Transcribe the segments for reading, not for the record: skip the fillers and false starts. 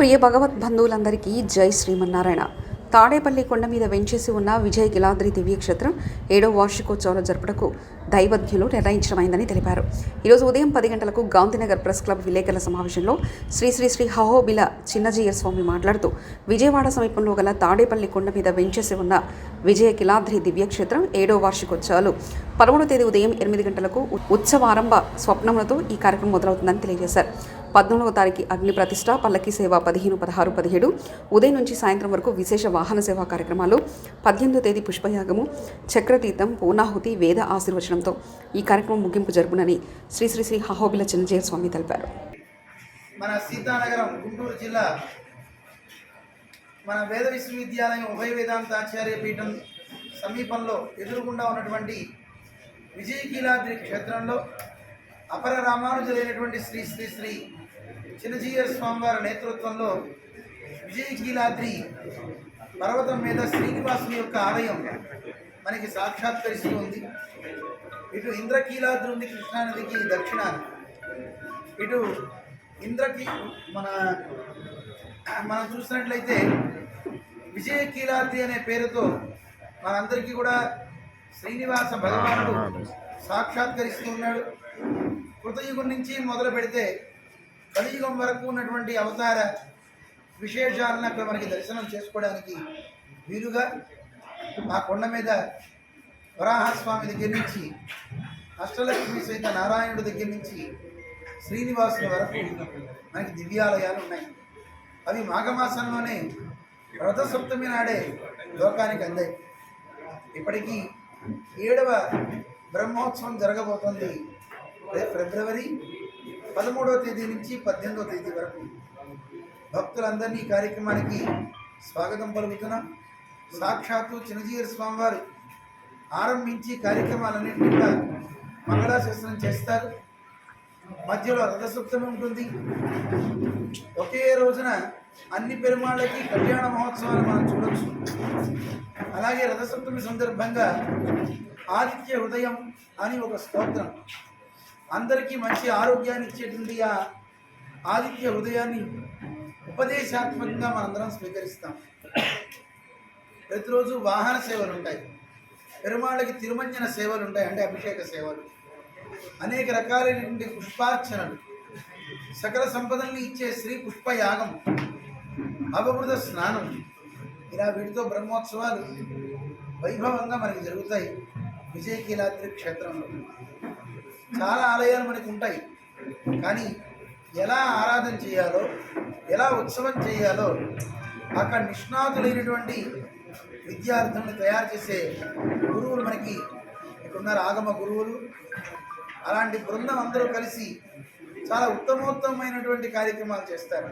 ప్రియ భగవత్ బంధువులందరికీ జై శ్రీమన్నారాయణ. తాడేపల్లి కొండ మీద వెంచేసి ఉన్న విజయ గిలాద్రి దివ్యక్షేత్రం 7వ వార్షికోత్సవాల జరుపుటకు దైవజ్ఞులు నిర్ణయించడమైందని తెలిపారు. ఈరోజు ఉదయం 10 గంటలకు గాంధీనగర్ ప్రెస్ క్లబ్ విలేకరుల సమావేశంలో శ్రీ శ్రీ శ్రీ హహోబిల చిన్నజీయర్ స్వామి మాట్లాడుతూ విజయవాడ సమీపంలో గల తాడేపల్లి కొండ మీద వెంచేసి ఉన్న విజయ గిలాద్రి దివ్యక్షేత్రం 7వ వార్షికోత్సవాలు 13వ తేదీ ఉదయం 8 గంటలకు ఉత్సవారంభ స్వప్నములతో ఈ కార్యక్రమం మొదలవుతుందని తెలియజేశారు. 14వ తారీఖు అగ్ని ప్రతిష్ట, పల్లకి సేవ 15, 16, 17 ఉదయం నుంచి సాయంత్రం వరకు విశేష వాహన సేవా కార్యక్రమాలు, 18వ తేదీ పుష్పయాగము, చక్రతీర్థం, పూర్ణాహుతి, వేద ఆశీర్వచనంతో ఈ కార్యక్రమం ముగింపు జరుపునని శ్రీ శ్రీ శ్రీ హహోబిల చిన్నజీయర్ స్వామి తెలిపారు. మన సీతానగరం గుంటూరు జిల్లా మన వేద విశ్వవిద్యాలయం ఉభయ వేదాంతాచార్య పీఠం సమీపంలో ఎదురుగుండా ఉన్నటువంటి విజయకీలాద్రి క్షేత్రంలో అపర రామానుజులైనటువంటి శ్రీ శ్రీ శ్రీ చిన్నజీయర్ స్వామివారి నేతృత్వంలో విజయకీలాద్రి పర్వతం మీద శ్రీనివాసుని యొక్క ఆలయం మనకి సాక్షాత్కరిస్తూ ఉంది. ఇటు ఇంద్రకీలాద్రి ఉంది కృష్ణానదికి దక్షిణాన, ఇటు మనం చూసినట్లయితే విజయకీలాద్రి అనే పేరుతో మనందరికీ కూడా శ్రీనివాస భగవానుడు సాక్షాత్కరిస్తూ ఉన్నాడు. కృతయుగం నుంచి మొదలు పెడితే కలియుగం వరకు ఉన్నటువంటి అవతార విశేషాలను అక్కడ మనకి దర్శనం చేసుకోవడానికి వీలుగా ఆ కొండ మీద వరాహస్వామి దగ్గర నుంచి అష్టలక్ష్మి సహిత నారాయణుడి దగ్గర నుంచి శ్రీనివాసుని వరకు మనకి దివ్యాలయాలు ఉన్నాయి. అవి మాఘమాసంలోనే రథసప్తమి నాడే లోకానికి అందాయి. ఇప్పటికీ 7వ బ్రహ్మోత్సవం జరగబోతోంది. ఫిబ్రవరి 13వ తేదీ నుంచి 18వ తేదీ వరకు భక్తులందరినీ కార్యక్రమానికి స్వాగతం పలుకుతున్నాం. సాక్షాత్తు చిన్నజీయర్ స్వామివారు ఆరంభించి కార్యక్రమాలన్నింటినీ కూడా మంగళాశాసనం చేస్తారు. మధ్యలో రథసప్తమి ఉంటుంది. ఒకే రోజున అన్ని పెరుమాళ్ళకి కళ్యాణ మహోత్సవాలు మనం చూడవచ్చు. అలాగే రథసప్తమి సందర్భంగా ఆదిత్య హృదయం అని ఒక స్తోత్రం, అందరికీ మంచి ఆరోగ్యాన్ని ఇచ్చేటువంటి ఆ ఆదిత్య హృదయాన్ని ఉపదేశాత్మకంగా మనందరం స్వీకరిస్తాం. ప్రతిరోజు వాహన సేవలు ఉంటాయి, పెరుమాళ్ళకి తిరుమంజన సేవలు ఉంటాయి, అంటే అభిషేక సేవలు, అనేక రకాలైనటువంటి పుష్పార్చనలు, సకల సంపదల్ని ఇచ్చే శ్రీ పుష్పయాగం, అవబృత స్నానం, ఇలా వీటితో బ్రహ్మోత్సవాలు వైభవంగా మనకి జరుగుతాయి. విజయకీలాద్రి క్షేత్రంలో చాలా ఆలయాలు మనకి ఉంటాయి, కానీ ఎలా ఆరాధన చేయాలో, ఎలా ఉత్సవం చేయాలో అక్కడ నిష్ణాతులైనటువంటి విద్యార్థులను తయారు చేసే గురువులు మనకి ఇక్కడున్నారు, ఆగమ గురువులు. అలాంటి బృందం అందరూ కలిసి చాలా ఉత్తమోత్తమైనటువంటి కార్యక్రమాలు చేస్తారు.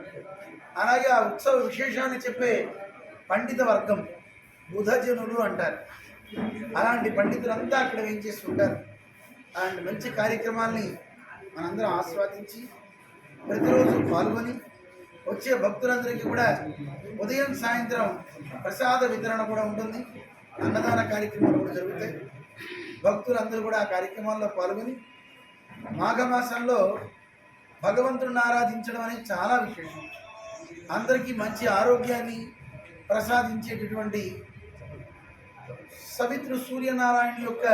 అలాగే ఆ ఉత్సవ విశేషాన్ని చెప్పే పండిత వర్గం బుధజనులు అంటారు. అలాంటి పండితులంతా అక్కడ ఏం చేస్తుంటారు. అలాంటి మంచి కార్యక్రమాల్ని మనందరం ఆస్వాదించి ప్రతిరోజు పాల్గొని వచ్చే భక్తులందరికీ కూడా ఉదయం సాయంత్రం ప్రసాద వితరణ కూడా ఉంటుంది. అన్నదాన కార్యక్రమాలు కూడా జరుగుతాయి. భక్తులందరూ కూడా ఆ కార్యక్రమాల్లో పాల్గొని మాఘమాసంలో భగవంతుడిని ఆరాధించడం అనేది చాలా విశేషం. అందరికీ మంచి ఆరోగ్యాన్ని ప్రసాదించేటటువంటి సవిత్రు సూర్యనారాయణ యొక్క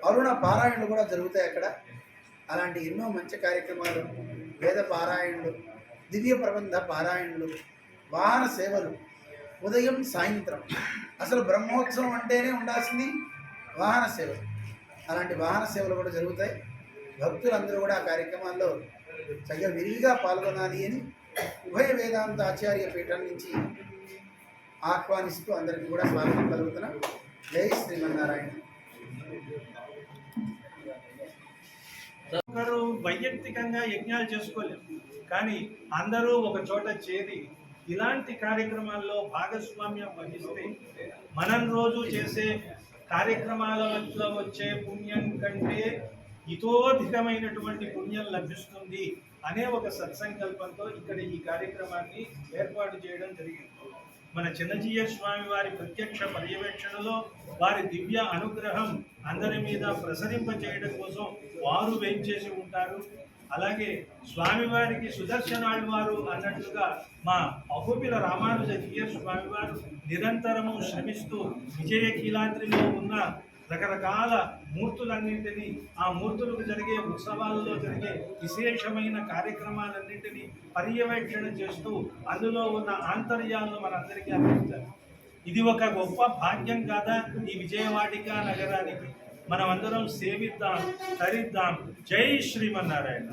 అరుణ పారాయణలు కూడా జరుగుతాయి అక్కడ. అలాంటి ఎన్నో మంచి కార్యక్రమాలు, వేద పారాయణలు, దివ్య ప్రబంధ పారాయణలు, వాహన సేవలు ఉదయం సాయంత్రం. అసలు బ్రహ్మోత్సవం అంటేనే ఉండాల్సింది వాహన సేవలు. అలాంటి వాహన సేవలు కూడా జరుగుతాయి. భక్తులందరూ కూడా ఆ కార్యక్రమాల్లో చక్కగా విరివిగా పాల్గొనాలి అని ఉభయ వేదాంత ఆచార్య పీఠం నుంచి ఆహ్వానిస్తూ అందరికీ కూడా స్వాగతం పలుకుతున్నాం. జై శ్రీమన్నారాయణ. ఒకరు వైయక్తికంగా యజ్ఞాలు చేసుకోలేరు, కానీ అందరూ ఒక చోట చేరి ఇలాంటి కార్యక్రమాల్లో భాగస్వామ్యం వహిస్తే మనం రోజు చేసే కార్యక్రమాలలో వచ్చే పుణ్యం కంటే ఇతోధికమైనటువంటి పుణ్యం లభిస్తుంది అనే ఒక సత్సంకల్పంతో ఇక్కడ ఈ కార్యక్రమాన్ని ఏర్పాటు చేయడం జరిగింది. మన చిన్నజీయర్ స్వామి వారి ప్రత్యక్ష పర్యవేక్షణలో వారి దివ్య అనుగ్రహం అందరి మీద ప్రసరింపజేయడం కోసం వారు వేయించేసి ఉంటారు. అలాగే స్వామివారికి సుదర్శనాళ్వారు అన్నట్లుగా మా అహోబిల రామానుజ తీయ స్వామివారు నిరంతరము శ్రమిస్తూ విజయకీలాద్రిలో ఉన్న రకరకాల మూర్తులన్నింటినీ, ఆ మూర్తులకు జరిగే ఉత్సవాలలో జరిగే విశేషమైన కార్యక్రమాలన్నింటినీ పర్యవేక్షణ చేస్తూ అందులో ఉన్న ఆంతర్యాలను మనందరికీ అందిస్తారు. ఇది ఒక గొప్ప భాగ్యం కాదా ఈ విజయవాటిక నగరానికి? మనం అందరం సేవిద్దాం, తరిద్దాం. జై శ్రీమన్నారాయణ.